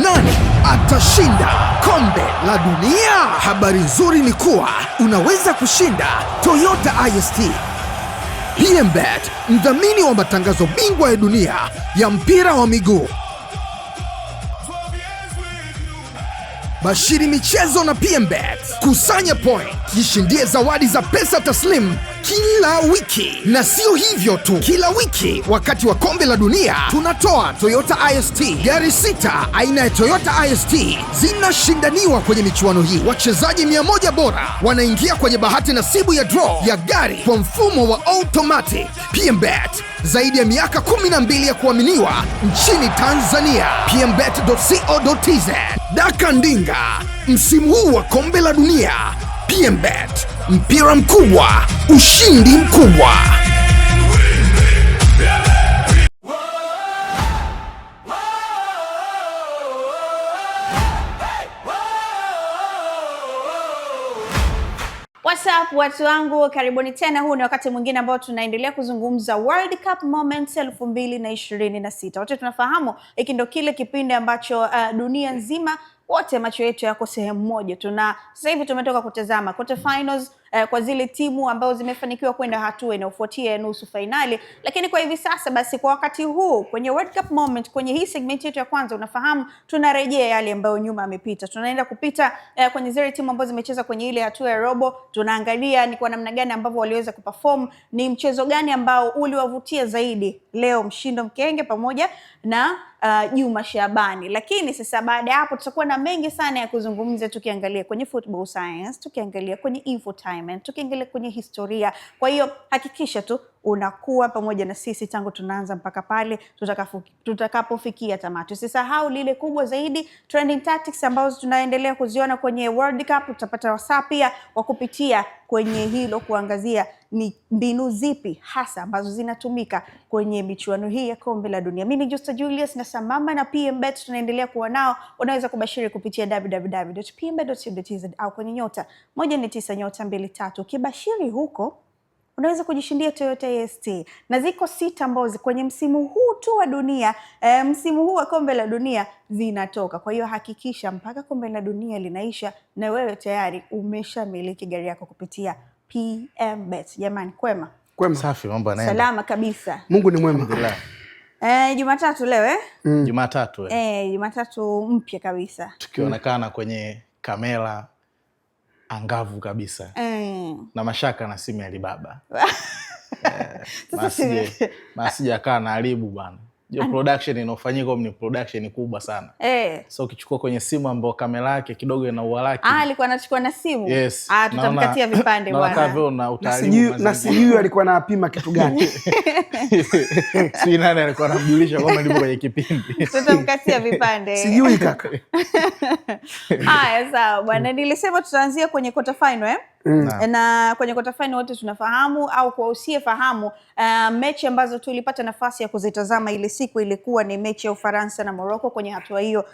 Nani atashinda kombe la dunia? Habari nzuri ni kuwa unaweza kushinda Toyota IST. PMBet, mdhamini wa matangazo bingwa ya dunia ya mpira wa miguu. Bashiri michezo na PMBet. Kusanya point, jishindie zawadi za pesa taslim kila wiki. Na sio hivyo tu, kila wiki wakati wa kombe la dunia tunatoa Toyota IST. Gari 6 aina ya Toyota IST zinashindaniwa kwenye michuano hii. Wachezaji 100 bora wanaingia kwenye bahati nasibu ya draw ya gari kwa mfumo wa automatic. PMBet, zaidi ya miaka 12 ya kuaminiwa nchini Tanzania. pmbet.co.tz. Daka Ndinga, msimu huu wa kombe la dunia. PMBet, mpira mkubwa, ushindi mkubwa. What's up watu wangu, karibuni tena. Huu ni wakati mwingine ambao tunaendelea kuzungumza World Cup Moments 2026. Wote tunafahamu hiki ndio kile kipindi ambacho dunia nzima wote macho yetu yako sehemu moja. Sasa hivi tumetoka kutazama quarter finals kwa zile timu ambazo zimefanikiwa kwenda hatua inayofuatia ya nusu finali, lakini kwa hivi sasa basi kwa wakati huu kwenye World Cup Moment, kwenye hii segment yetu ya kwanza, unafahamu tunarejea yale ambayo nyuma amepita. Tunaenda kupita kwenye zile timu ambazo zimecheza kwenye ile hatua ya robo. Tunaangalia ni kwa namna gani ambavyo waliweza kuperform, ni mchezo gani ambao uliwavutia zaidi leo Mshindo Mkenge pamoja na Juma Shabani. Lakini sasa baada ya hapo tutakuwa na mengi sana ya kuzungumza, tukiangalia kwenye football science, tukiangalia kwenye infotainment, tukiangalia kwenye historia. Kwa hiyo hakikisha tu unakuwa pamoja na sisi tangu tunaanza mpaka pale tutakapofikia tamati. Usisahau lile kubwa zaidi, trending tactics ambazo tunaendelea kuziona kwenye World Cup. Utapata wasaa pia wa kupitia kwenye hilo, kuangazia ni mbinu zipi hasa ambazo zinatumika kwenye michuano hii ya kombe la dunia. Mimi ni Justa Julius na sambamba na PMBet tunaendelea kuwa nao. Unaweza kubashiri kupitia www.pmbet.co.tz au kwenye *149*23. Ukibashiri huko unaweza kujishindia Toyota IST. Na ziko 6 ambazo kwenye msimu huu tu wa dunia, msimu huu wa kombe la dunia zinatoka. Kwa hiyo hakikisha mpaka kombe la dunia linaisha na wewe tayari umeshamiliki gari yako kupitia PMBet. Jamani, kwema? Kwema. Safi, mambo yanaenda. Salama kabisa. Mungu ni mwema. Jumatatu leo Jumatatu. Jumatatu mpya kabisa. Tukionekana kwenye kamera angavu kabisa. Na mashaka na simu ya Alibaba. Masije akaa na haribu bwana. Production inofanyika ni production kubwa sana. So ukichukua kwenye simu ambayo kamera yake kidogo ina uhalaki. Alikuwa anachukua na simu. Yes. Tutamkatia vipande bwana. Na sijui alikuwa anapima kitu gani. Si nani alikuwa anamjulisha kwamba ndipo kwenye kipindi. Tutamkatia vipande. Sijui kaka. Haya sawa bwana, nilisema tutaanzia kwenye quarter final na kwenye quarter final wote tunafahamu, au kwa usiyefahamu, mechi ambazo tulipata nafasi ya kuzitazama ile siku ilikuwa ni mechi ya Ufaransa na Morocco kwenye hatua hiyo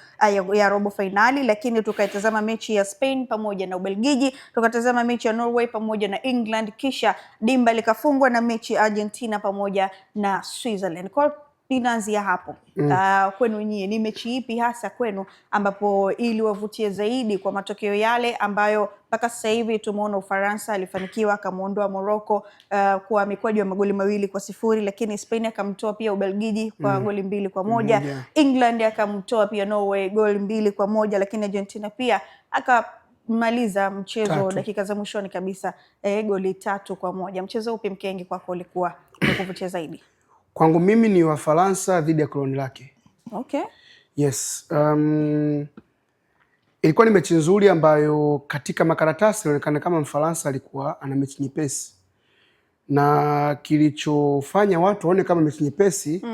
ya robo finali, lakini tukaitazama mechi ya Spain pamoja na Ubelgiji, tukatazama mechi ya Norway pamoja na England, kisha dimba likafungwa na mechi ya Argentina pamoja na Switzerland. Kwa ninaanzia hapo. Kwenu nyie ni mechi ipi hasa kwenu ambapo iliwavutia zaidi kwa matokeo yale ambayo mpaka sasa hivi tumeona Ufaransa alifanikiwa akamuondoa Morocco kwa mikwaju ya magoli 2-0, lakini Spain akamtoa pia Ubelgiji kwa goli 2-1. England akamtoa pia Norway goli 2-1, lakini Argentina pia akamaliza mchezo dakika za mwishoni kabisa goli 3-1. Mchezo upi Mkenge kwako ulikuwa umekuvutia zaidi? Kwangu mimi ni Wafaransa dhidi ya kloni lake. Okay. Yes. Ilikuwa ni mechi nzuri ambayo katika makaratasi inaonekana kama Mfaransa alikuwa ana mechi nyepesi. Na kilichofanya watu waone kama mechi nyepesi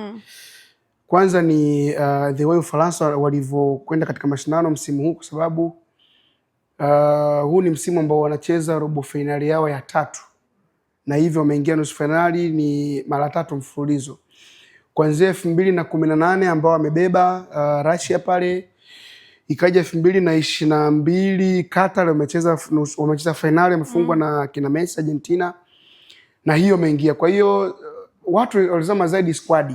kwanza ni the way Ufaransa walivyokwenda katika mashindano msimu huu, kwa sababu huu ni msimu ambao wanacheza robo finali yao ya 3. Na hivyo wameingia nusu finali ni mara 3 mfululizo. Kuanzia 2018 ambao wamebeba Russia pale, ikaja 2022 Qatar wamecheza finali, wamefungwa na kina Messi Argentina, na hiyo wameingia. Kwa hiyo watu walizama zaidi squad.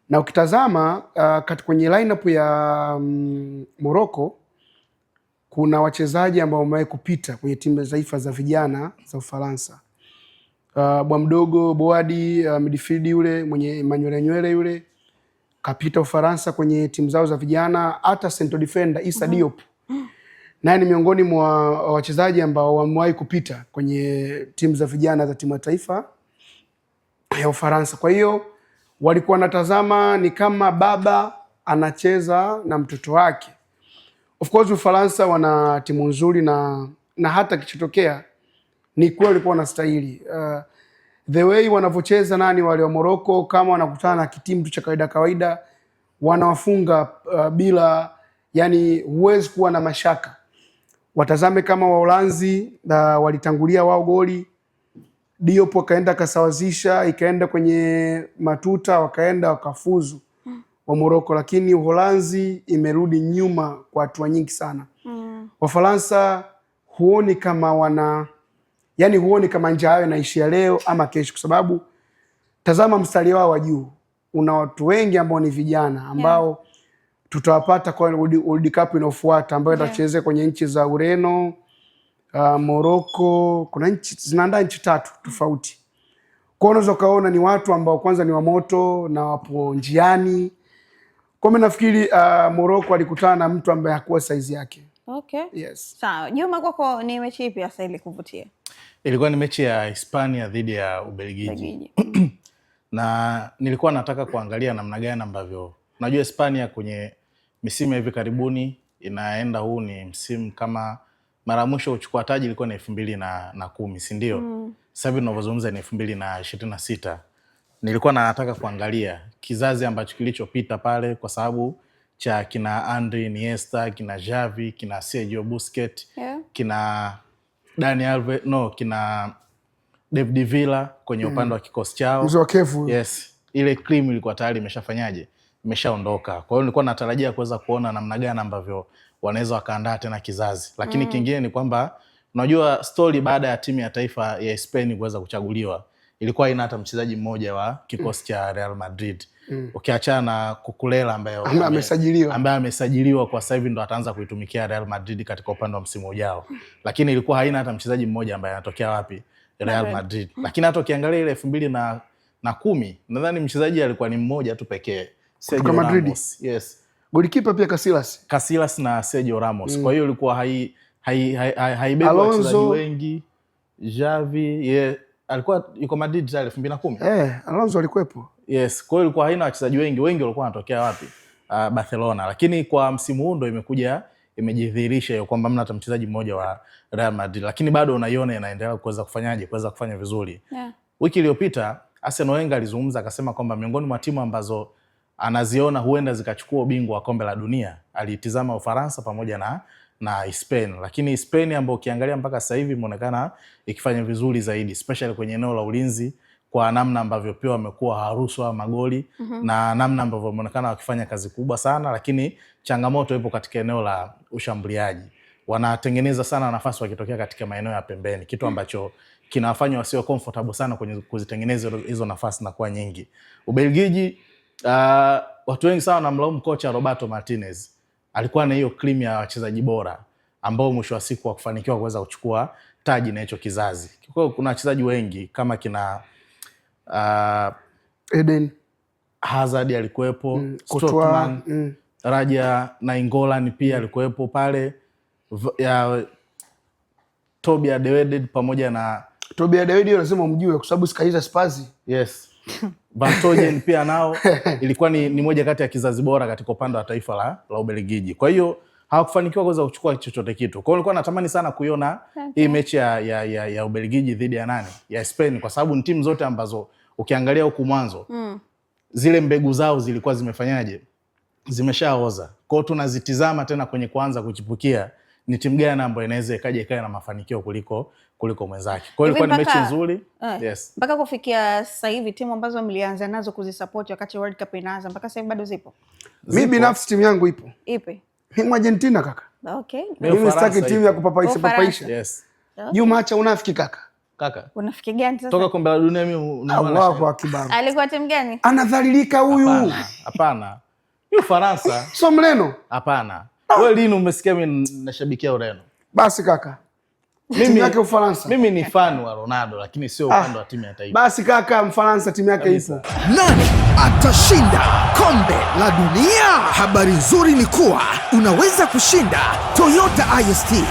Na ukitazama kwenye lineup ya Morocco kuna wachezaji ambao wamewahi kupita kwenye timu za taifa za vijana za Ufaransa. Bwa mdogo Boadi, midfield yule mwenye manywele nywele yule kapita Ufaransa kwenye timu zao za vijana. Hata central defender Issa Diop naye ni miongoni mwa wachezaji ambao wamewahi kupita kwenye timu za vijana za timu ya taifa ya Ufaransa. Kwa hiyo walikuwa wanatazama ni kama baba anacheza na mtoto wake. Of course Ufaransa wana timu nzuri na hata kichotokea ni kweli walikuwa wanastahili. The way wanavyocheza wale wa Morocco, kama wanakutana na kitimu tu cha kawaida wanawafunga bila, yani huwezi kuwa na mashaka. Watazame kama Waholanzi walitangulia wao goli, Diop wakaenda kasawazisha, ikaenda kwenye matuta, wakaenda wakafuzu wa Morocco, lakini Uholanzi imerudi nyuma kwa hatua nyingi sana. Wafaransa huoni kama huoni kama njia yao inaishia leo ama kesho, kwa sababu tazama mstari wao wa juu. Una watu wengi ambao ni vijana ambao tutawapata kwa World Cup inayofuata ambayo itachezwa kwenye nchi za Ureno, Morocco, kuna nchi zinaandaa nchi 3 tofauti. Kwa unaweza kaona ni watu ambao kwanza ni wa moto na wapo njiani. Kwa mimi nafikiri Morocco alikutana na mtu ambaye hakuwa size yake. Okay. Yes. Sawa. Juma, kwako ni mechi ipi hasa ile kuvutia? Ilikuwa ni mechi ya Hispania dhidi ya Ubelgiji. Na nilikuwa nataka kuangalia namna gani ambavyo unajua Hispania kwenye misimu hivi karibuni inaenda, huu ni msimu kama mara mwisho kuchukua taji ilikuwa ni 2010, si ndio? Sasa hivi tunavyozungumza ni 2026. Nilikuwa nataka kuangalia kizazi ambacho kilichopita pale, kwa sababu cha kina André Iniesta, kina Xavi, kina Sergio Busquets, kina Dani Alves, kina David Villa kwenye upande wa kikosi chao. Mzokefu. Yes. Ile cream ilikuwa tayari imeshaondoka. Kwa hiyo nilikuwa natarajia kuweza kuona namna gani ambavyo wanaweza wakaandaa tena kizazi. Lakini kingine ni kwamba unajua story baada ya timu ya taifa ya Spain kuweza kuchaguliwa ilikuwa haina hata mchezaji mmoja wa kikosi cha Real Madrid. Ukiachana na Cucurella ambaye amesajiliwa kwa sasa hivi ndo ataanza kuitumikia Real Madrid katika upande wa msimu ujao. Lakini ilikuwa haina hata mchezaji mmoja ambaye anatokea wapi? Real Madrid. Lakini hata ukiangalia ile 2010 nadhani mchezaji alikuwa ni mmoja tu pekee, Sergio Ramos. Yes. Goalkeeper pia Casillas na Sergio Ramos. Kwa hiyo ilikuwa haibeba wachezaji wengi. Xavi alikuwa yuko Madrid tayari 2010. Alonso alikuwepo. Yes, kwa hiyo ilikuwa haina wachezaji wengi walikuwa wanatokea wapi? Barcelona. Lakini kwa msimu huu ndo imejidhihirisha hiyo kwamba mna hata mchezaji mmoja wa Real Madrid, lakini bado unaiona inaendelea kuweza kufanya vizuri. Wiki iliyopita Arsene Wenger alizungumza akasema kwamba miongoni mwa timu ambazo anaziona huenda zikachukua ubingwa wa kombe la dunia alitizama Ufaransa pamoja na Spain. Lakini Spain ambayo ukiangalia mpaka sasa hivi imeonekana ikifanya vizuri zaidi, especially kwenye eneo la ulinzi, kwa namna ambavyo pia wamekuwa haruhusu magoli na namna ambavyo wameonekana wakifanya kazi kubwa sana. Lakini changamoto ipo katika eneo la ushambuliaji. Wanatengeneza sana nafasi wakitokea katika maeneo ya pembeni, kitu ambacho kinawafanya wasio comfortable sana kwenye kuzitengeneza hizo nafasi na kuwa nyingi. Ubelgiji, watu wengi sana wanamlaumu kocha Roberto Martinez. Alikuwa na hiyo cream ya wachezaji bora ambao mwisho wa siku wakufanikiwa kuweza kuchukua taji na hicho kizazi. Kwa hiyo kuna wachezaji wengi kama kina Eden Hazard alikuwepo, Strootman, Raja Nainggolan pia alikuwepo pale, ya Toby Alderweireld pamoja na Toby Alderweireld lazima umjue kwa sababu sikaiza Spurs. Yes. Van Togen pia nao ilikuwa ni moja kati ya kizazi bora katika upande wa taifa la Ubelgiji. Kwa hiyo hawakufanikiwa kuweza kuchukua chochote kitu. Kwa hiyo nilikuwa natamani sana kuiona hii mechi ya Ubelgiji dhidi ya Spain, kwa sababu ni timu zote ambazo ukiangalia huku mwanzo zile mbegu zao zilikuwa zimefanyaje? Zimeshaoza. Kwa hiyo tunazitizama tena kwenye kuanza kuchipukia ni timu gani ambayo inaweza ikaja na mafanikio kuliko mwenzake. Kwa hiyo ilikuwa ni mechi nzuri. Yes. Mpaka kufikia sasa hivi timu ambazo mlianza nazo kuzisupport wakati World Cup inaanza mpaka sasa hivi bado zipo? Mimi binafsi timu yangu ipo. Ipi? Mimi Argentina kaka. Okay. Mimi sitaki timu ya kupapaisha. Yes. Juma acha unafiki kaka. Kaka. Unafikiri gani sasa? Toka kombe la dunia mimi Allahu Akbar. Alikuwa timu gani? Anadhalilika huyu. Hapana. Ni Ufaransa. Sio mleno? Hapana. Wewe lini umesikia mimi nashabikia Ureno? Basi kaka. Timu yake Ufaransa. Mimi ni fan wa Ronaldo lakini sio upande wa timu ya taifa. Basi kaka, Mfaransa timu yake ipo. Nani atashinda kombe la dunia? Habari nzuri ni kuwa unaweza kushinda Toyota IST.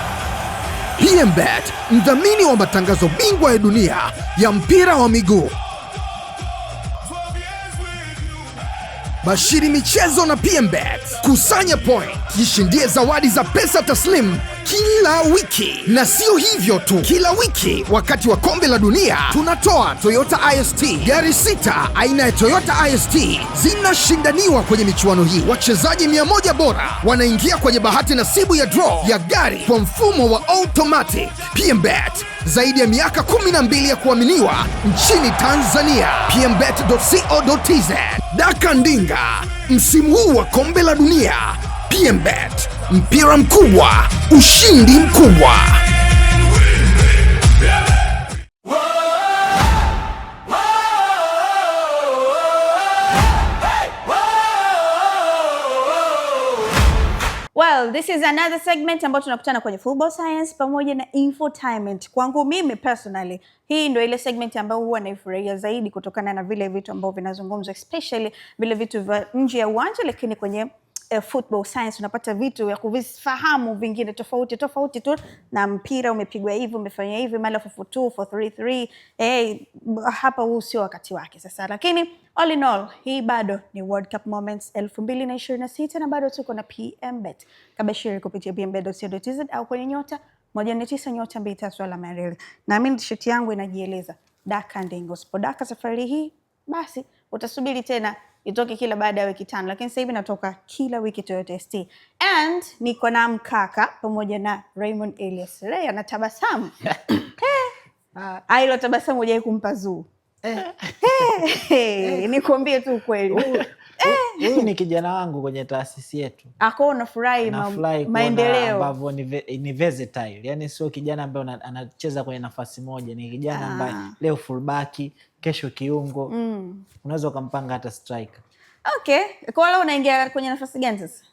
PMBet, mdhamini wa matangazo bingwa ya dunia ya mpira wa miguu. Bashiri michezo na PMBet. Kusanya point, jishindie zawadi za pesa taslim kila wiki. Na sio hivyo tu, kila wiki wakati wa kombe la dunia tunatoa Toyota IST. Gari 6 aina ya Toyota IST zinashindaniwa kwenye michuano hii. Wachezaji 100 bora wanaingia kwenye bahati nasibu ya draw ya gari kwa mfumo wa automatic. PMBet, zaidi ya miaka 12 ya kuaminiwa nchini Tanzania. pmbet.co.tz. Daka Ndinga, msimu huu wa kombe la dunia. PMBet, mpira mkubwa, ushindi mkubwa. Well, this is another segment ambayo tunakutana kwenye Football Science pamoja na infotainment. Kwangu mimi personally, hii ndio ile segment ambayo huwa naifurahia zaidi kutokana na vile vitu ambavyo vinazungumzwa, especially vile vitu vya nje ya uwanja, lakini kwenye Football Science unapata vitu ya kuvifahamu vingine tofauti tu, na mpira umepigwa hivi, umefanya hivi, mara 4-4-2, 4-3-3. Hapa huu sio wakati wake sasa, lakini all in all, hii bado ni World Cup Moments 2026 na bado tuko na PMBet. Kabashiri kupitia pmbet.co.tz au kwenye nyota 149 nyota 23 alama ya reli. Na mimi t-shirt yangu inajieleza Daka Ndinga. Usipodaka safari hii, basi utasubiri tena itoke kila baada ya wiki 5, lakini sasa hivi natoka kila wiki Toyota ST. And niko na mkaka pamoja na Raymond Elias. Ray anatabasamu. Hilo tabasamu hujai kumpa zuu. Nikwambie tu ukweli. Huyu ni kijana wangu kwenye taasisi yetu. Ako unafurahi maendeleo ambavyo ni versatile. Yaani sio kijana ambaye anacheza kwenye nafasi moja, ni kijana ambaye leo fullback, kesho kiungo. Unaweza kumpanga hata striker. Okay. Kwa leo unaingia kwenye nafasi gani sasa?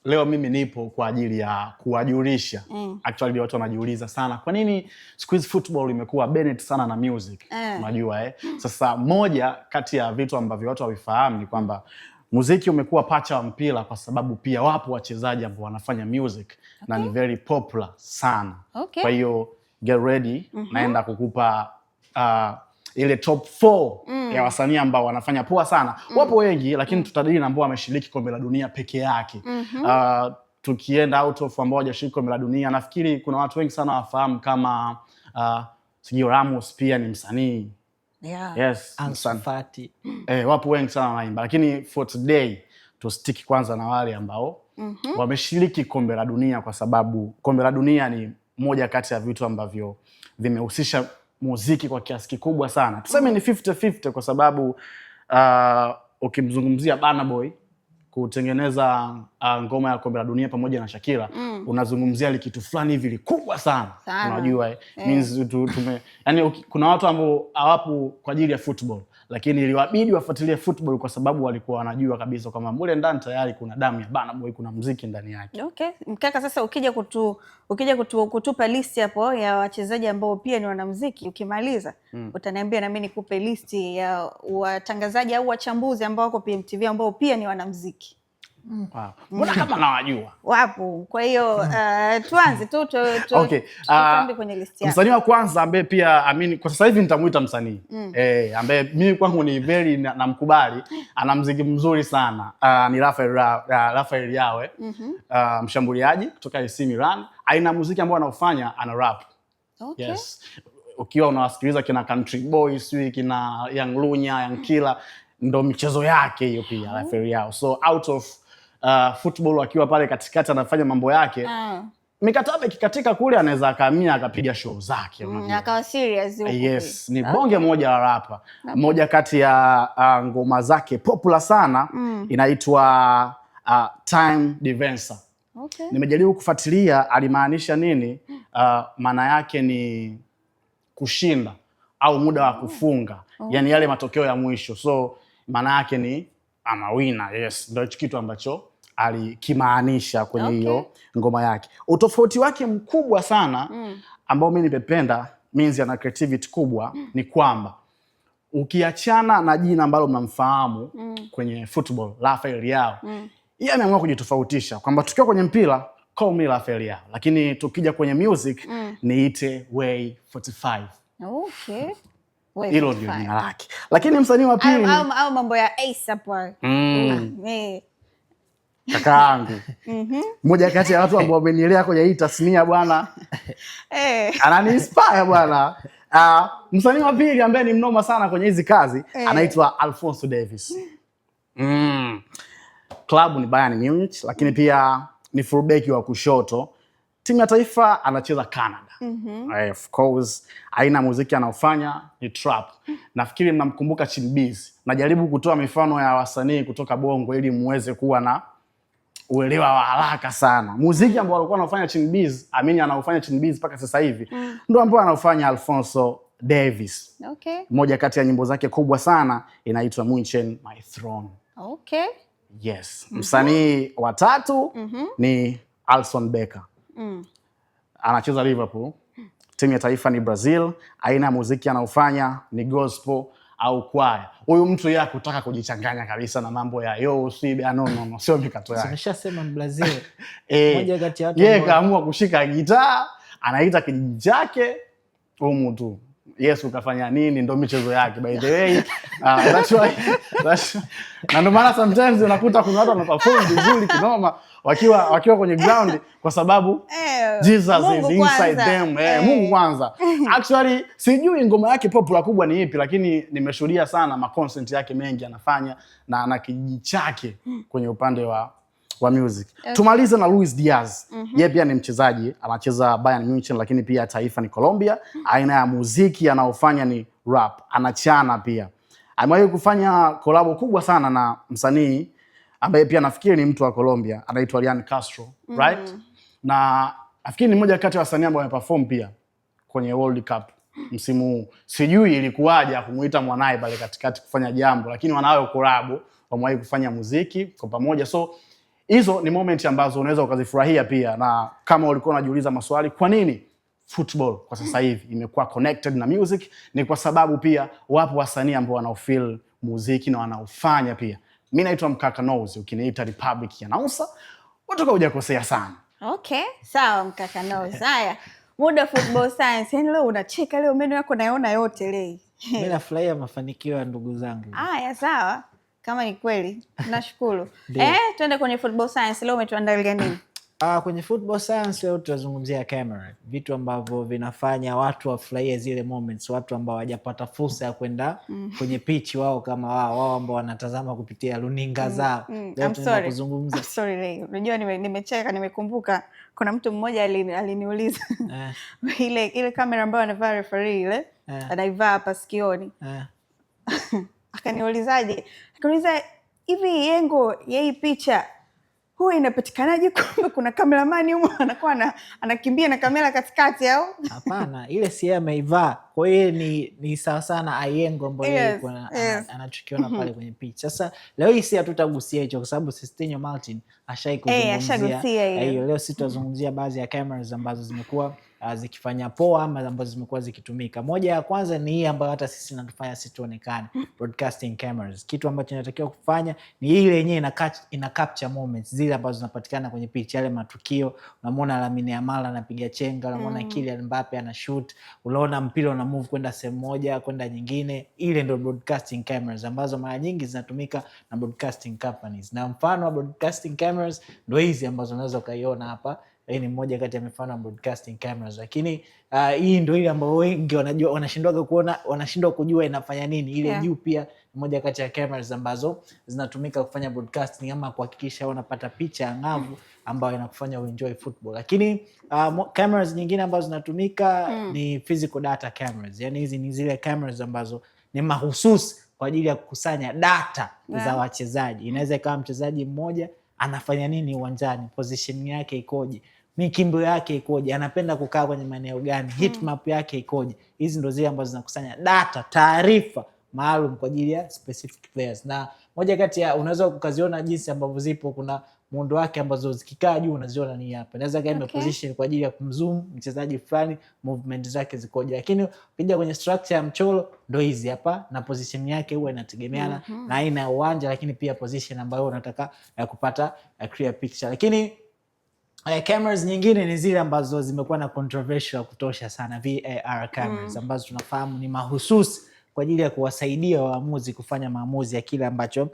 Leo mimi nipo kwa ajili ya kuwajulisha. Actually watu wanajiuliza sana kwa nini siku hizi football imekuwa banned sana na music. Unajua Sasa moja kati ya vitu ambavyo watu hawafahamu ni kwamba muziki umekuwa pacha wa mpira kwa sababu pia wapo wachezaji ambao wanafanya music na ni very popular sana. Kwa hiyo get ready, naenda kukupa ile top 4 ya wasanii ambao wanafanya poa sana. Wapo wengi lakini tutadili na ambao wameshiriki kombe la dunia peke yake. Tukienda out of ambao hawajashiriki kombe la dunia, nafikiri kuna watu wengi sana wafahamu kama Sergio Ramos pia ni msanii. Yes, Ansu Fati. Wapo wengi sana wanaimba, lakini for today to stick kwanza na wale ambao wameshiriki kombe la dunia, kwa sababu kombe la dunia ni moja kati ya vitu ambavyo vimehusisha muziki kwa kiasi kikubwa sana. Tuseme ni 50-50 kwa sababu ukimzungumzia Burna Boy kutengeneza ngoma ya kombe la dunia pamoja na Shakira, unazungumzia ile kitu fulani hivi kubwa sana. Unajua means yani kuna watu ambao hawapo kwa ajili ya football, lakini iliwabidi wafuatilie football kwa sababu walikuwa wanajua kabisa kama mule ndani tayari kuna damu ya Burna Boy, kuna muziki ndani yake. Okay. Mkaka, sasa ukija kutupa list hapo ya wachezaji ambao pia ni wanamuziki, ukimaliza utaniambia na mimi nikupe list ya watangazaji au wachambuzi ambao wako PMTV ambao pia ni wanamuziki. Mbona kama nawajua? Wapo. Kwa hiyo tuanze tu tuende kwenye list yako. Msanii wa kwanza ambaye pia kwa sasa hivi nitamuita msanii ambaye mimi kwangu ni very namkubali, ana muziki mzuri sana, ni Rafael Yawe, mshambuliaji kutoka AC Milan. Aina muziki ambao anaufanya ana rap. Okay. Yes. Ukiwa unawasikiliza kina Country Boys, kina Young Lunya, Young Killer, ndo michezo yake hiyo pia Rafael Yawe. So out of football akiwa pale katikati anafanya mambo yake. Mikataba ikikatika kule anaweza akamia akapiga show zake. Akawa serious huko. Yes, ni bonge moja la rapa. Moja kati ya ngoma zake popular sana inaitwa Time Defense. Okay. Nimejaribu kufuatilia alimaanisha nini. maana yake ni kushinda au muda wa kufunga. Yani yale matokeo ya mwisho. So maana yake ni I'm a winner. Yes, ndio kitu ambacho alikimaanisha kwenye hiyo ngoma yake. Utofauti wake mkubwa sana ambao mimi nimependa, means ana creativity kubwa, ni kwamba ukiachana na jina ambalo mnamfahamu kwenye football, Raphael Leao, yeye ameamua kujitofautisha kwamba tukiwa kwenye mpira call me Raphael Leao, lakini tukija kwenye music niite Way 45. Okay. Hilo ndio jina lake. Lakini msanii wa pili au mambo ya Ace hapo. Kakaangu. Mmoja kati ya watu ambao wamenielea kwenye hii tasnia bwana. Anani inspire bwana. Msanii wa pili ambaye ni mnoma sana kwenye hizi kazi anaitwa Alphonso Davies. Klabu ni Bayern Munich, lakini pia ni fullback wa kushoto. Timu ya taifa anacheza Canada. Of course, aina muziki anaofanya ni trap. Nafikiri mnamkumbuka Chinbiz. Najaribu kutoa mifano ya wasanii kutoka Bongo ili muweze kuwa na uelewa wa haraka sana. Muziki ambao alikuwa anafanya Chinbiz, amini anaofanya Chinbiz mpaka sasa hivi, ndio ambao anaofanya Alphonso Davies. Okay. Moja kati ya nyimbo zake kubwa sana inaitwa Munchen My Throne. Okay. Yes. Msanii wa tatu ni Alisson Becker. Anacheza Liverpool. Timu ya taifa ni Brazil. Aina ya muziki anaofanya ni gospel au kwaya. Huyu mtu yeye kutaka kujichanganya kabisa na mambo ya no, sio mikato yake. Nimeshasema Brazil. Moja kati ya watu yeye kaamua kushika gitaa, anaita kijiji chake humu tu. Yesu kafanya nini, ndio michezo yake by the way. That's why na ndio maana sometimes unakuta kuna watu wanaperform vizuri kinoma wakiwa kwenye ground kwa sababu Jesus is inside them. Mungu kwanza. Actually sijui ngoma yake popular kubwa ni ipi, lakini nimeshuhudia sana ma concert yake mengi anafanya na ana kijiji chake kwenye upande wa music. Tumalize na Luis Diaz. Yeye pia ni mchezaji, anacheza Bayern Munich, lakini pia taifa ni Colombia. Aina ya muziki anaofanya ni rap. Anachana pia. Amewahi kufanya collab kubwa sana na msanii ambaye pia nafikiri ni mtu wa Colombia, anaitwa Lian Castro, right? Na nafikiri ni mmoja kati ya wasanii ambao wameperform pia kwenye World Cup msimu huu. Sijui ilikuwaje kumuita mwanae pale katikati kufanya jambo, lakini wanayo collab, wamewahi kufanya muziki kwa pamoja. So hizo ni moment ambazo unaweza ukazifurahia pia. Na kama ulikuwa unajiuliza maswali, kwa nini football kwa sasa hivi imekuwa connected na music, ni kwa sababu pia wapo wasanii ambao wanaofeel muziki na wanaofanya pia. Mimi naitwa Mkaka Nose, ukiniita Republic Announcer, watoka hujakosea sana. Okay, sawa Mkaka Nose. Haya, muda football science. Yaani leo unacheka, leo meno yako naona yote leo. Mimi nafurahia mafanikio ya ndugu zangu. Haya, sawa. Kama ni kweli, nashukuru. Tuende kwenye football science. Leo umetuandalia nini? Kwenye football science leo tutazungumzia camera. Vitu ambavyo vinafanya watu wafurahie zile moments, watu ambao hawajapata fursa ya kwenda kwenye pitch wao kama wao ambao wanatazama kupitia runinga zao. Leo tunataka kuzungumza. Sorry, unajua nimecheka, nimekumbuka kuna mtu mmoja aliniuliza ile kamera ambayo anavaa referee ile, anaivaa hapa sikioni. Akaniuliza hivi yengo ya hii picha huwa inapatikanaje kwamba kuna cameraman huko anakuwa anakimbia na kamera katikati au? Hapana, ile si yeye ameivaa. Kwa hiyo ni sawa sana ayengo ambaye anachokiona pale kwenye picha. Sasa leo hii si hatutagusia hicho kwa sababu Sistinho Martin ashaikuzungumzia hiyo. Leo sisi tutazungumzia baadhi ya cameras ambazo zimekuwa zikifanya poa ama ambazo zimekuwa zikitumika. Moja ya kwanza ni hii ambayo hata sisi inatufanya sisi tuonekane, broadcasting cameras. Kitu ambacho inatakiwa kufanya ni ile yenyewe ina capture moments zile ambazo zinapatikana kwenye picha, yale matukio. Unamwona Lamine Yamal anapiga chenga, unamwona Kylian Mbappe ana shoot, unaona mpira una move kwenda sehemu moja kwenda nyingine. Ile ndio broadcasting cameras ambazo mara nyingi zinatumika na broadcasting companies. Na mfano wa broadcasting cameras ndio hizi ambazo unaweza kaiona hapa. Hii ni mmoja kati ya mifano ya broadcasting cameras, lakini hii ndio ile ambayo wengi wanajua, wanashindwa kuona, wanashindwa kujua inafanya nini. Ile juu pia ni moja kati ya cameras ambazo zinatumika kufanya broadcasting ama kuhakikisha unapata picha angavu ambayo inakufanya uenjoy football. Lakini cameras nyingine ambazo zinatumika ni physical data cameras. Yani hizi ni zile cameras ambazo ni mahususi kwa ajili ya kukusanya data za wachezaji. Inaweza kama mchezaji mmoja anafanya nini uwanjani, position yake ikoje, mikimbo yake ikoje, anapenda kukaa kwenye maeneo gani, hit map yake ikoje. Hizi ndo zile ambazo zinakusanya data, taarifa maalum kwa ajili ya specific players. Na moja kati ya unaweza kukaziona jinsi ambavyo zipo, kuna muundo wake ambazo zikikaa juu unaziona ni hapa. Inaweza kama position kwa ajili ya kumzoom mchezaji fulani, movement zake zikoje. Lakini ukija kwenye structure ya mchoro ndo hizi hapa, na position yake huwa inategemeana na aina ya uwanja, lakini pia position ambayo unataka kupata a clear picture. Lakini cameras nyingine ni zile ambazo zimekuwa na controversial kutosha sana, VAR cameras ambazo tunafahamu ni mahususi kwa ajili ya kuwasaidia waamuzi kufanya maamuzi ya kile ambacho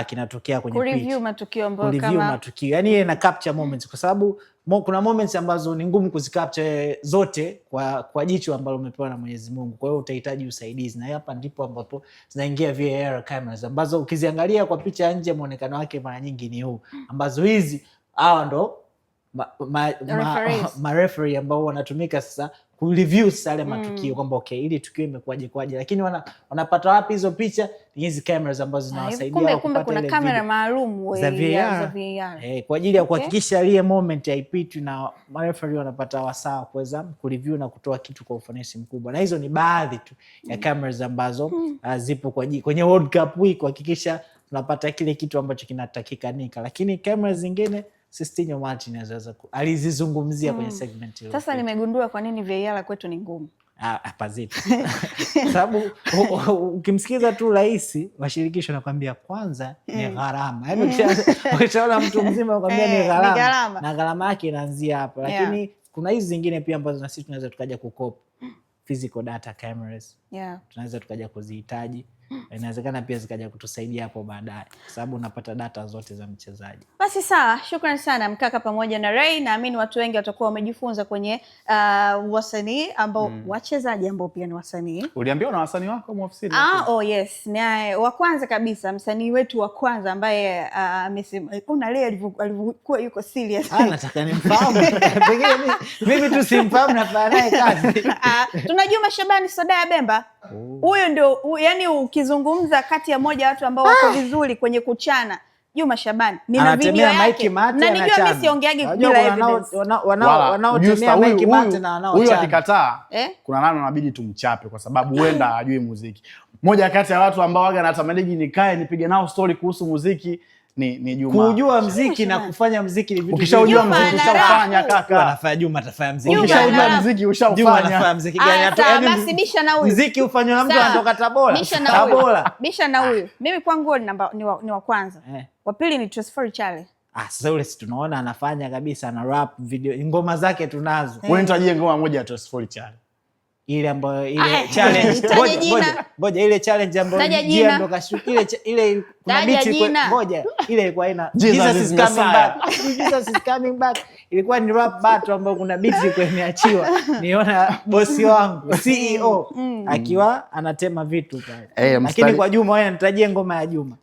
kinatokea kwenye pitch. Review matukio ambayo kama matukio. Yani ina capture moments, kwa sababu kuna moments ambazo ni ngumu kuzicapture zote kwa jicho ambalo umepewa na Mwenyezi Mungu. Kwa hiyo utahitaji usaidizi, na hapa ndipo ambapo zinaingia VAR cameras ambazo ukiziangalia kwa picha nje muonekano wake mara nyingi ni huu, ambazo hizi hawa ndo referee ambao wanatumika sasa kureview yale matukio kwamba okay, ili tukio imekuaje kwaje, lakini wanapata wapi hizo picha? Ni hizi cameras ambazo zinawasaidia kupata kuna kamera maalum za VAR kwa ajili ya kuhakikisha ile moment haipitwi, na referee wanapata wasaa kuweza kureview na kutoa kitu kwa ufanisi mkubwa. Na hizo ni baadhi tu ya cameras ambazo zipo kwenye World Cup week kuhakikisha tunapata kile kitu ambacho kinatakikanika. Lakini cameras zingine Sistinho Martinez alizizungumzia kwenye segment hiyo. Sasa nimegundua kwa nini VAR kwetu ni ngumu. Hapa zipo. Sababu ukimsikiza tu rais wa shirikisho anakuambia kwanza ni gharama. Yaani ukishaona mtu mzima anakuambia ni gharama. Na gharama yake inaanzia hapa. Lakini kuna hizi zingine pia ambazo na sisi tunaweza tukaja kukopa. Physical data cameras. Tunaweza tukaja kuzihitaji. Inawezekana pia zikaja kutusaidia hapo baadaye, kwa sababu unapata data zote za mchezaji. Basi sawa, shukrani sana Mkaka pamoja na Ray. Naamini watu wengi watakuwa wamejifunza kwenye wasanii ambao wachezaji ambao pia ni wasanii. Uliambiwa na wasanii wako mwofisini? Oh yes, ni wa kwanza kabisa, msanii wetu wa kwanza ambaye amesema una Ray alivyokuwa yuko serious. Nataka nimfahamu. Pengine mimi tu simfahamu na fanya kazi. Tunajua Shabani Soda ya Bemba. Huyo ndio yani ukizungumza kati ya moja watu ambao wako vizuri kwenye kuchana, Juma Shabani. Nina video yake. Na nijua mimi siongeagi bila evidence. Wanaotumia mic mate na wanaochana. Huyo akikataa, kuna nani inabidi tumchape kwa sababu huenda hajui muziki. Moja kati ya watu ambao waga natamani nikae nipige nao story kuhusu muziki ni Juma. Kujua muziki na kufanya muziki ni vitu. Ukishajua muziki ushafanya kaka. Anafanya Juma atafanya muziki. Ukishajua muziki ushafanya. Juma anafanya muziki gani? Basi bisha na huyu. Muziki ufanywa na mtu anatoka Tabora. Bisha na huyu. Mimi kwangu ni wa kwanza. Wa pili ni Transfer Chale. Sasa yule si tunaona anafanya kabisa, ana rap video. Ngoma zake tunazo. Wewe nitajie ngoma moja ya Transfer Chale. Ile ambayo ile challenge ngoja ile challenge ambayo Jia ndo kashuka ile kuna beat ngoja ile ilikuwa ina Jesus is coming back. Jesus is coming back ilikuwa ni rap battle ambayo kuna beat ilikuwa imeachiwa. Niona bosi wangu CEO akiwa anatema vitu pale. Lakini kwa Juma wewe nitajie ngoma ya Juma.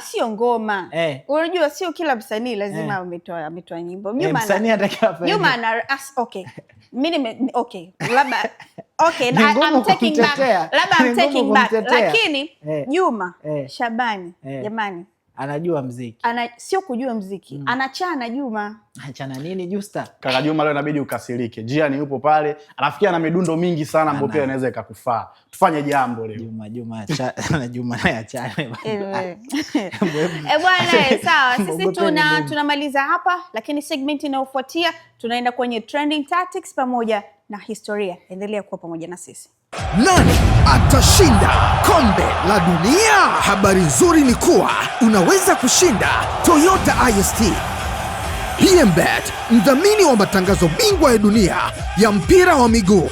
Sio ngoma. Unajua sio kila msanii lazima ametoa nyimbo. Msanii atakiwa afanye. Juma ana okay. Mimi okay. Labda okay, I'm taking back. Labda I'm taking back. Lakini Juma Shabani jamani anajua muziki. Sio kujua muziki. Anachana Juma. Anachana nini Justa? Kaka Juma leo inabidi ukasirike. Jiani yupo pale, anafikia na midundo mingi sana ambayo pia inaweza ikakufaa. Tufanye jambo leo. Juma naye achane. Bwana sawa, sisi tunamaliza hapa, lakini segment inayofuatia tunaenda kwenye trending tactics pamoja na historia. Endelea kuwa pamoja na sisi. Nani atashinda kombe la dunia? Habari nzuri ni kuwa unaweza kushinda Toyota IST. PMBet, mdhamini wa matangazo bingwa ya dunia ya mpira wa miguu.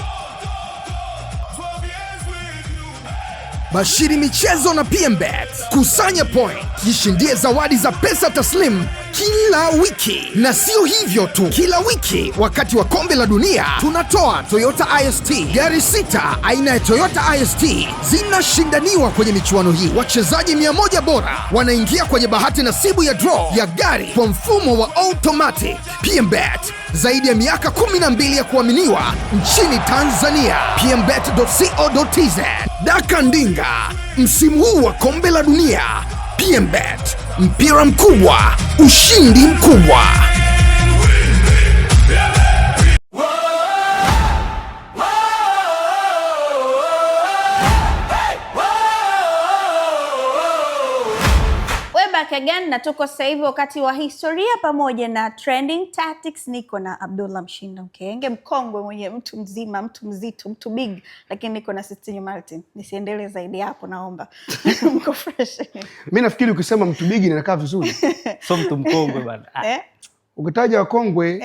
Bashiri michezo na PMBet. Kusanya point, jishindie zawadi za pesa taslim kila wiki. Na sio hivyo tu, kila wiki wakati wa kombe la dunia tunatoa Toyota IST. Gari 6 aina ya Toyota IST zinashindaniwa kwenye michuano hii. Wachezaji 100 bora wanaingia kwenye bahati nasibu ya draw ya gari kwa mfumo wa automatic. PMBet, zaidi ya miaka 12 ya kuaminiwa nchini Tanzania. pmbet.co.tz. Daka Ndinga, msimu huu wa kombe la dunia. PMBet, mpira mkubwa, ushindi mkubwa. again na tuko sasa hivi wakati wa historia pamoja na trending tactics. Niko na Abdullah Mshinda Mkenge, mkongwe mwenye mtu mzima, mtu mzito, mtu big, lakini niko na Sistine Martin. Nisiendelee zaidi hapo naomba. Mko fresh. Mimi nafikiri ukisema mtu big inakaa vizuri. So mtu mkongwe bana. Ukitaja wakongwe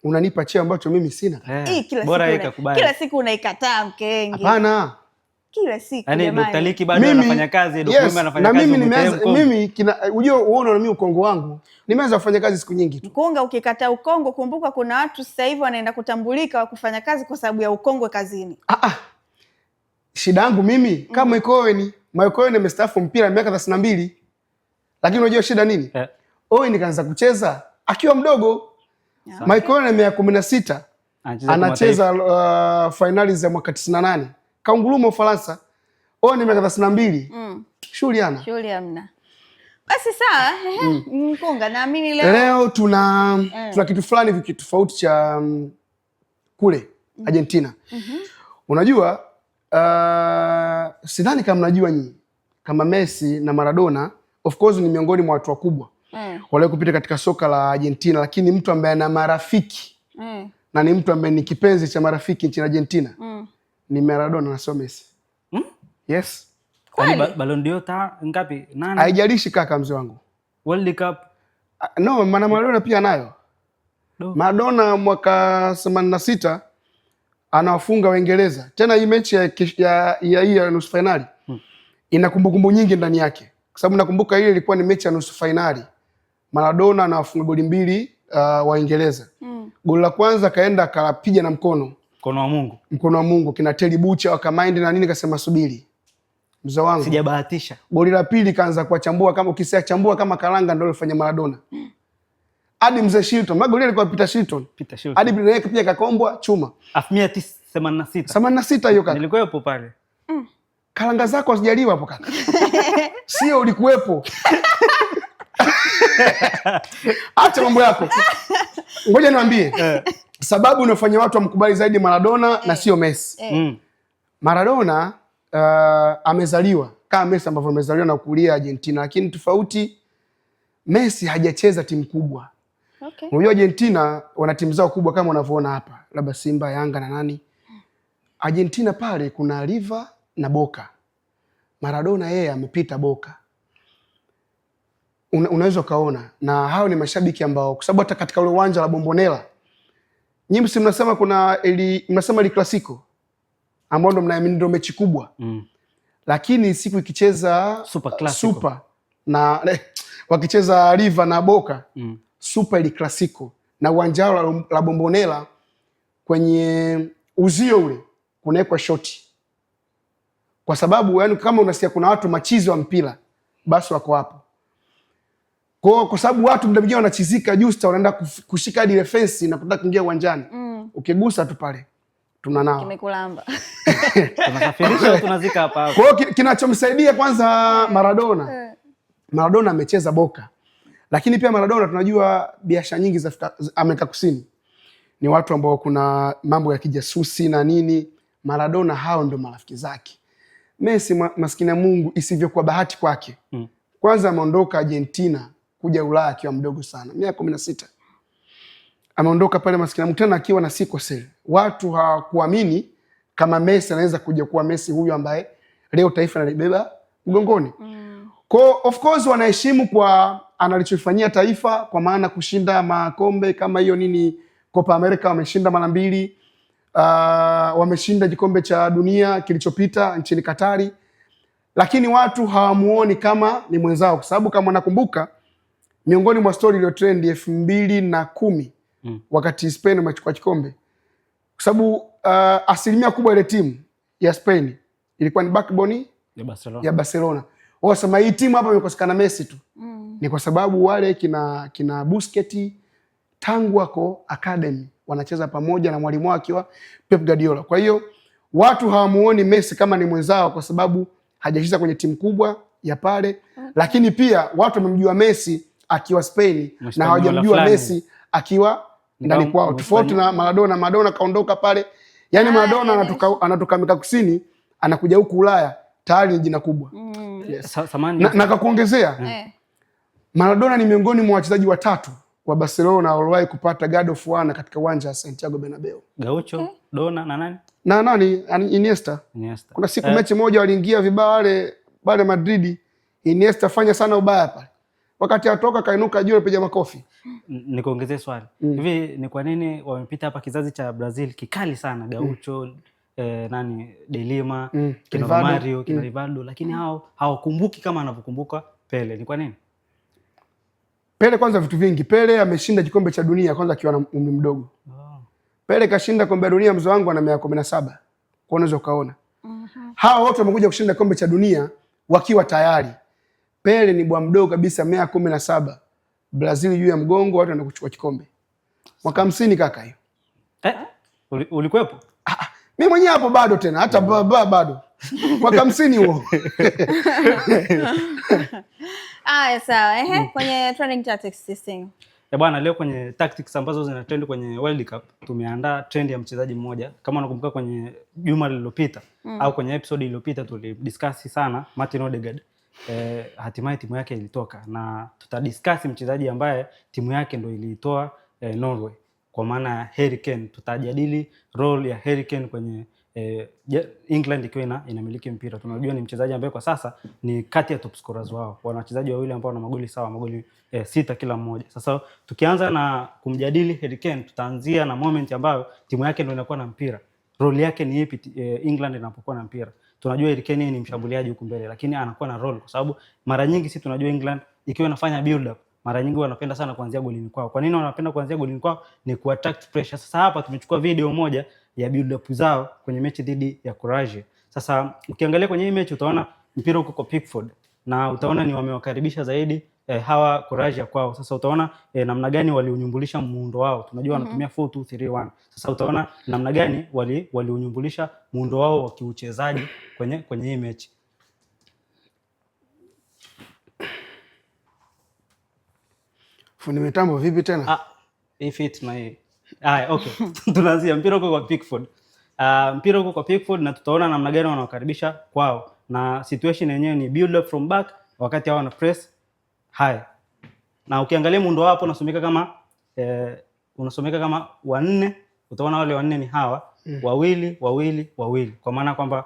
unanipa cheo ambacho mimi sina. Kila siku unaikataa Mkenge. Hapana. Kila siku jamani. Yaani Dr. Liki bado anafanya kazi, Dr. Mwema anafanya kazi. Mimi unajua uone mimi ukongo wangu. Nimeanza kufanya kazi siku nyingi tu. Mkonga ukikataa ukongo, kumbuka kuna watu sasa hivi wanaenda kutambulika wa kufanya kazi kwa sababu ya ukongwe kazini. Shida yangu mimi kama Michael Owen amestaafu mpira miaka 32. Lakini unajua shida nini? Owen kaanza kucheza akiwa mdogo. Michael Owen ana miaka 16. Anacheza finali za mwaka 98. Kaunguluma Ufaransa. Owen ni miaka 32. Shughuli hamna. Basi sawa, Mkonga naamini leo tuna kitu fulani viki tofauti cha kule Argentina. Unajua sidhani kama mnajua nyinyi kama Messi na Maradona of course ni miongoni mwa watu wakubwa wale kupita katika soka la Argentina, lakini mtu ambaye ana marafiki na ni mtu ambaye ni kipenzi cha marafiki nchini Argentina ni Maradona na sio Messi. Yes. Ballon d'Or ngapi? Nani? Haijalishi kaka mzee wangu. World Cup. No, maana Maradona pia nayo. Maradona mwaka 86 anawafunga Waingereza. Tena hii mechi ya nusu finali ina kumbukumbu nyingi ndani yake. Kwa sababu nakumbuka ile ilikuwa ni mechi ya nusu finali. Maradona anawafunga goli 2 Waingereza. Goli la kwanza kaenda akapiga na mkono wa Mungu kina Terry Butcher wakamind na nini, kasema subiri mzee wangu, sijabahatisha. Goli la pili kaanza kuchambua kama ukisiachambua kama karanga, ndio alifanya Maradona. Hadi mzee Shilton, magoli alikuwa Peter Shilton. Hadi bila yake pia kakombwa chuma. 1986 hiyo kaka. Nilikuwa hapo pale. Karanga zako hazijaliwa hapo kaka. Sio ulikuwepo. Acha mambo yako. Ngoja niwaambie. Sababu inafanya watu wamkubali zaidi Maradona na sio Messi. Maradona amezaliwa kama Messi ambavyo amezaliwa na kulia Argentina, lakini tofauti Messi hajacheza timu kubwa. Unajua Argentina wana timu zao kubwa kama unavyoona hapa, labda Simba, Yanga na nani. Argentina pale kuna River na Boca. Maradona yeye amepita Boca. Unaweza kaona, na hao ni mashabiki ambao kwa sababu hata katika ule uwanja la Bombonera nyinyi mnasema mnasema El Clasico ambao ndo mnaamini ndo mechi kubwa. Lakini siku ikicheza Super na wakicheza River na Boca, Super El Clasico na uwanja la Bombonera kwenye uzio ule kunawekwa shoti. Kwa sababu yani kama unasikia kuna watu machizi wa mpira basi wako hapo. Kwa sababu watu muda mwingine wanachizika justa, wanaenda kushika hadi defense na kutaka kuingia uwanjani. Ukigusa tu pale tunanao. Kimekulamba. Tunasafirisha tunazika hapa. Kwa hiyo kinachomsaidia kwanza Maradona. Maradona amecheza Boca. Lakini pia Maradona tunajua biashara nyingi za Amerika Kusini ni watu ambao kuna mambo ya kijasusi na nini. Maradona hao ndio marafiki zake. Messi maskini ya Mungu isivyokuwa bahati kwake. Kwanza ameondoka Argentina kuja Ulaya akiwa mdogo sana, miaka 16. Ameondoka pale maskini Mungu tena akiwa na sickle cell. Watu hawakuamini kama Messi anaweza kuja kuwa Messi huyu ambaye leo taifa analibeba mgongoni. Kwa of course wanaheshimu kwa analichofanyia taifa, kwa maana kushinda makombe kama hiyo nini, Copa America wameshinda mara 2. Wameshinda kikombe cha dunia kilichopita nchini Katari. Lakini watu hawamuoni kama ni mwenzao, kwa sababu kama nakumbuka miongoni mwa story ile trend 2010 wakati Spain wamechukua kikombe, kwa sababu asilimia kubwa ile timu ya Spain ilikuwa ni backbone ya Barcelona. Wasema hii timu hapa imekosekana Messi tu. Ni kwa sababu wale kina Busquets tangu wako academy wanacheza pamoja na mwalimu wake akiwa Pep Guardiola. Kwa hiyo watu hawamuoni Messi kama ni mwenzao kwa sababu hajacheza kwenye timu kubwa ya pale. Lakini pia watu wamemjua Messi akiwa Spain na hawajamjua Messi akiwa ndani kwao. Tofauti na Maradona. Maradona kaondoka pale. Yaani Maradona anatoka Amerika Kusini anakuja huku Ulaya tayari ni jina kubwa. Yes. Na kakuongezea Maradona ni miongoni mwa wachezaji watatu wa Barcelona waliowahi kupata God of War katika uwanja wa Santiago Bernabeu. Gaucho, Dona na nani? Na nani? Iniesta. Kuna siku mechi moja waliingia vibaya wale Madrid. Iniesta fanya sana ubaya pale. Wakati atoka kainuka juu apiga makofi. Nikuongezee swali. Hivi ni kwa nini wamepita hapa kizazi cha Brazil kikali sana Gaucho, nani De Lima, kina Mario, kina Rivaldo, lakini hao hawakumbuki kama anavyokumbuka Pele. Ni kwa nini? Pele kwanza vitu vingi. Pele ameshinda kikombe cha dunia kwanza akiwa na umri mdogo. Pele kashinda kombe la dunia mzee wangu ana miaka 17. Kwa unaweza ukaona. Hao wote wamekuja kushinda kombe cha dunia wakiwa tayari. Pele ni bwa mdogo kabisa, miaka 17. Brazil juu ya mgongo, watu wanaenda kuchukua kikombe. Mwaka 50 kaka hiyo. Ulikuwepo? Mimi mwenyewe hapo bado tena, hata bado. Mwaka 50 huo. Sawa. Kwenye trending tactics system. Bwana, leo kwenye tactics ambazo zina trend kwenye World Cup tumeandaa trend ya mchezaji mmoja. Kama unakumbuka kwenye juma lililopita au kwenye episode iliyopita tulidiscuss sana Martin Odegaard. Hatimaye timu yake ilitoka na tutadiscuss mchezaji ambaye timu yake ndio iliitoa Norway, kwa maana ya Harry Kane. Tutajadili role ya Harry Kane kwenye England ikiwa inamiliki mpira. Tunajua ni mchezaji ambaye kwa sasa ni kati ya top scorers wao. Wana wachezaji wawili ambao wana magoli sawa, magoli 6 kila mmoja. Sasa tukianza na kumjadili Harry Kane, tutaanzia na moment ambayo timu yake ndio inakuwa na mpira. Role yake ni ipi England inapokuwa na mpira? Tunajua Harry Kane ni mshambuliaji huko mbele, lakini anakuwa na role kwa sababu mara nyingi sisi tunajua England ikiwa inafanya build up, mara nyingi wanapenda sana kuanzia golini kwao. Kwa nini wanapenda kuanzia golini kwao? Ni ku attract pressure. Sasa hapa tumechukua video moja ya build up zao kwenye mechi dhidi ya Croatia. Sasa ukiangalia kwenye hii mechi utaona mpira uko kwa Pickford na utaona ni wamewakaribisha zaidi hawa Croatia kwao. Sasa utaona namna gani waliunyumbulisha muundo wao. Tunajua wanatumia 4-2-3-1. Sasa utaona namna gani waliunyumbulisha muundo wao wa kiuchezaji kwenye hii mechi. Fundi mitambo vipi tena? Hii fit na hii. Okay. Tunaanzia mpira uko kwa Pickford. Mpira uko kwa Pickford na tutaona namna gani wanawakaribisha kwao. Na situation yenyewe ni build up from back wakati hao wana press high. Na ukiangalia muundo hapo unasomeka kama wanne. Utaona wale wanne ni hawa wawili. Kwa maana kwamba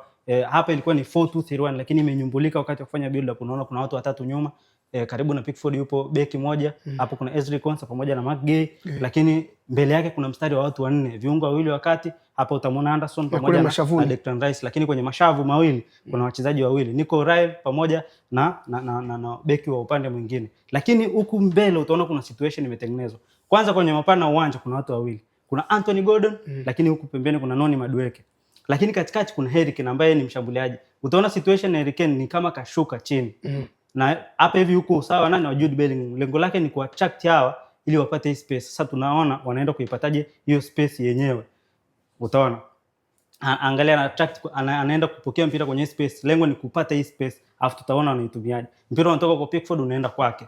hapa ilikuwa ni 4-2-3-1 lakini imenyumbulika wakati wa kufanya build up. Unaona kuna watu watatu nyuma. Karibu na Pickford yupo beki moja, hapo kuna Ezri Konsa pamoja na Mark Gay, lakini mbele yake kuna mstari wa watu wanne, viungo wawili wakati, hapa utamwona Anderson pamoja na Declan Rice, lakini kwenye mashavu mawili kuna wachezaji wawili, Nico Ryle pamoja na beki wa upande mwingine. Lakini huku mbele utaona kuna situation imetengenezwa. Kwanza kwenye mapana uwanja kuna watu wawili. Kuna Anthony Gordon, lakini huku pembeni kuna Noni Madueke. Lakini katikati kuna Harry Kane ambaye ni mshambuliaji. Utaona situation ya Harry Kane ni kama kashuka chini. Na hapa hivi huko sawa nani wa Jude Bellingham. Lengo lake ni kuattract hawa ili wapate hii space. Sasa tunaona wanaenda kuipataje hiyo space yenyewe. Utaona. Angalia anaenda kupokea mpira kwenye space. Lengo ni kupata hii space. Alafu tutaona wanaitumiaje. Mpira unatoka kwa Pickford unaenda kwake.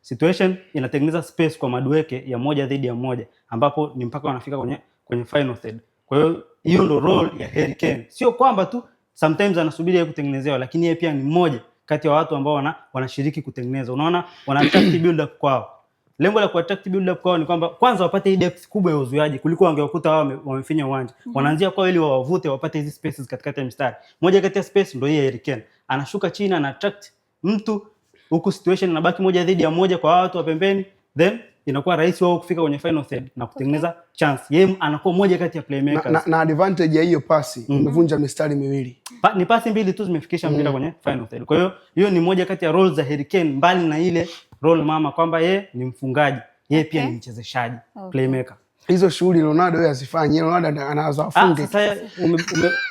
Situation inatengeneza space kwa Madueke ya moja dhidi ya moja ambapo ni mpaka wanafika kwenye final third. Kwa hiyo ndio role ya Harry Kane. Sio kwamba tu sometimes anasubiri yeye kutengenezewa, lakini yeye pia ni mmoja kati ya watu ambao wanashiriki kutengeneza. Unaona wana attract build up kwao. Lengo la kuattract build up kwao ni kwamba kwanza wapate hii depth kubwa ya uzuiaji kuliko wangewakuta wao wamefinya uwanja. Wanaanzia kwao ili wawavute wapate hizi spaces katikati ya mstari. Moja kati ya space ndio hii Harry Kane. Anashuka chini ana attract mtu huku situation inabaki moja dhidi ya moja kwa watu wa pembeni, then inakuwa rahisi wao kufika kwenye final third na kutengeneza chance. Yeye anakuwa moja kati ya playmakers. Na advantage ya hiyo pasi imevunja mistari miwili. Ni pasi mbili tu zimefikisha mpira kwenye final third. Kwa hiyo ni moja kati ya roles za Harry Kane, mbali na ile role mama kwamba yeye ni mfungaji, yeye pia ni mchezeshaji, playmaker. Hizo shughuli Ronaldo yeye asifanyi. Ronaldo anaanza afunge. Sasa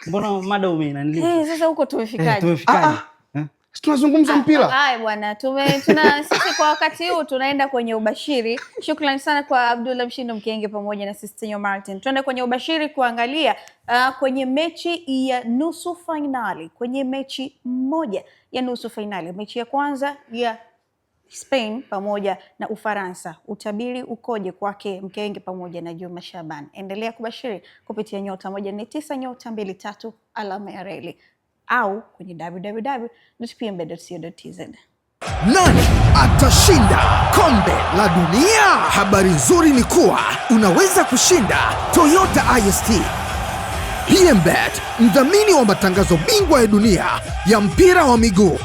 mbona mada umeinanilia? Sasa huko tumefikaje? Tumefikaje? Tunazungumza mpira. Haya bwana, sisi kwa wakati huu tunaenda kwenye ubashiri. Shukrani sana kwa Abdullah Mshindo Mkenge pamoja na Sistinyo Martin. Tuende kwenye ubashiri kuangalia kwenye mechi ya nusu finali, kwenye mechi moja ya nusu finali. Mechi ya kwanza ya Spain pamoja na Ufaransa. Utabiri ukoje kwake Mkenge pamoja na Juma Shaban? Endelea kubashiri kupitia +149 +23 alama ya reli. au kwenye www.pmbet.co.tz. Nani atashinda kombe la dunia? Habari nzuri ni kuwa unaweza kushinda Toyota IST. PMBet, mdhamini wa matangazo bingwa ya dunia ya mpira wa miguu.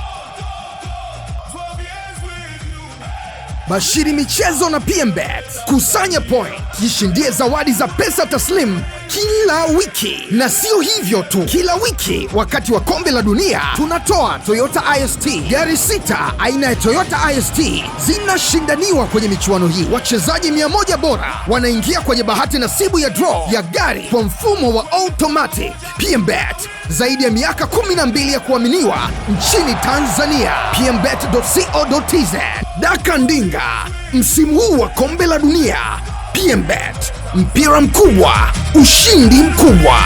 Bashiri michezo na PMBet. Kusanya point, jishindie zawadi za pesa taslim kila wiki. Na sio hivyo tu, kila wiki wakati wa kombe la dunia tunatoa Toyota IST. Gari 6 aina ya Toyota IST zinashindaniwa kwenye michuano hii. Wachezaji 100 bora wanaingia kwenye bahati nasibu ya draw ya gari kwa mfumo wa automatic. PMBet, zaidi ya miaka 12 ya kuaminiwa nchini Tanzania. pmbet.co.tz. Dakandinga, msimu huu wa kombe la dunia. PMBet, mpira mkubwa, ushindi mkubwa.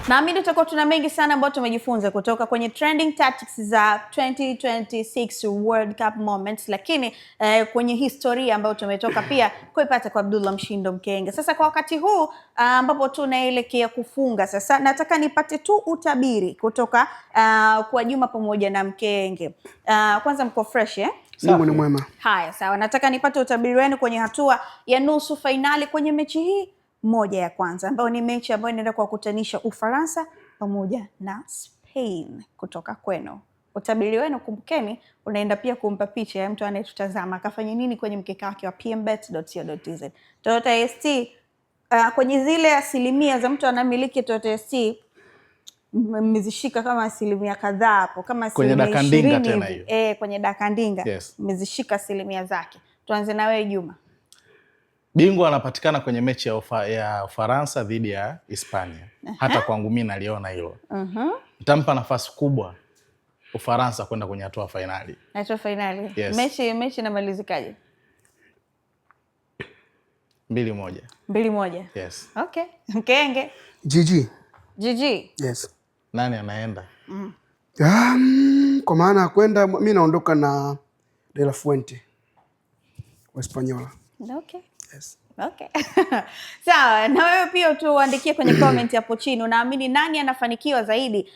Naamini tutakuwa tuna mengi sana ambayo tumejifunza kutoka kwenye trending tactics za 2026 World Cup moments, lakini kwenye historia ambayo tumetoka pia kuipata kwa Abdullah Mshindo Mkenge. Sasa kwa wakati huu ambapo tunaelekea kufunga, sasa nataka nipate tu utabiri kutoka kwa Juma pamoja na Mkenge. Kwanza mko fresh Mungu ni mwema. Haya, sawa. Nataka nipate utabiri wenu kwenye hatua ya nusu fainali kwenye mechi hii moja ya kwanza, ambayo ni mechi ambayo inaenda kuwakutanisha Ufaransa pamoja na Spain. Kutoka kwenu utabiri wenu, kumbukeni unaenda pia kumpa picha ya mtu anayetutazama akafanya nini kwenye mkeka wake wa pmbet.co.tz. Toyota IST, kwenye zile asilimia za mtu anamiliki Toyota IST mmezishika kama asilimia kadhaa hapo, kama asilimia 20 tena hiyo. Kwenye dakandinga mmezishika asilimia zake. Tuanze na wewe Juma. Bingwa anapatikana kwenye mechi ya Ufaransa dhidi ya Hispania. Hata kwangu mimi naliona hilo. Nitampa nafasi kubwa Ufaransa kwenda kwenye hatua fainali. Hatua fainali. Yes. Mechi inamalizikaje? 2-1. 2-1. Yes. Okay. Mkenge. GG. Yes. Nani anaenda? Kwa maana kwenda mimi naondoka na De La Fuente wa Hispaniola. Okay. Yes. Okay. Sawa, na wewe pia tuandikie kwenye comment hapo chini, unaamini nani anafanikiwa zaidi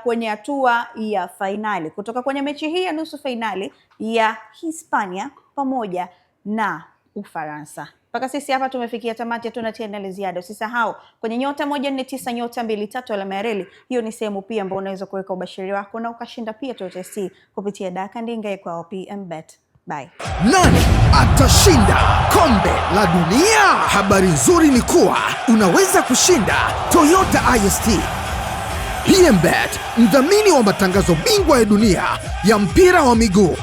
kwenye hatua ya fainali kutoka kwenye mechi hii ya nusu fainali ya Hispania pamoja na Ufaransa. Mpaka sisi hapa tumefikia tamati, hatuna tena la ziada. Usisahau kwenye *149*23 alama ya reli. Hiyo ni sehemu pia ambayo unaweza kuweka ubashiri wako na ukashinda pia Toyota IST kupitia Dakandinga kwa PMBet. Bye. Nani atashinda kombe la dunia? Habari nzuri ni kuwa unaweza kushinda Toyota IST. PMBet, mdhamini wa matangazo bingwa ya dunia ya mpira wa miguu.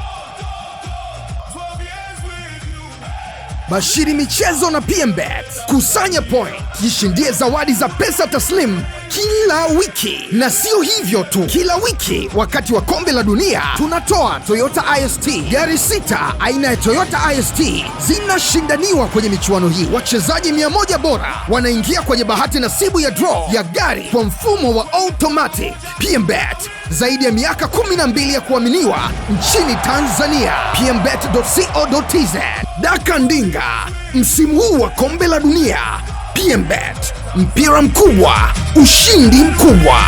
Bashiri michezo na PMBet. Kusanya point, jishindie zawadi za pesa taslim kila wiki. Na sio hivyo tu, kila wiki wakati wa kombe la dunia tunatoa Toyota IST. Gari 6 aina ya Toyota IST zinashindaniwa kwenye michuano hii. Wachezaji 100 bora wanaingia kwenye bahati nasibu ya draw ya gari kwa mfumo wa automatic. PMBet, zaidi ya miaka 12 ya kuaminiwa nchini Tanzania. pmbet.co.tz. Dakandinga, msimu huu wa kombe la dunia. PMBet, mpira mkubwa, ushindi mkubwa.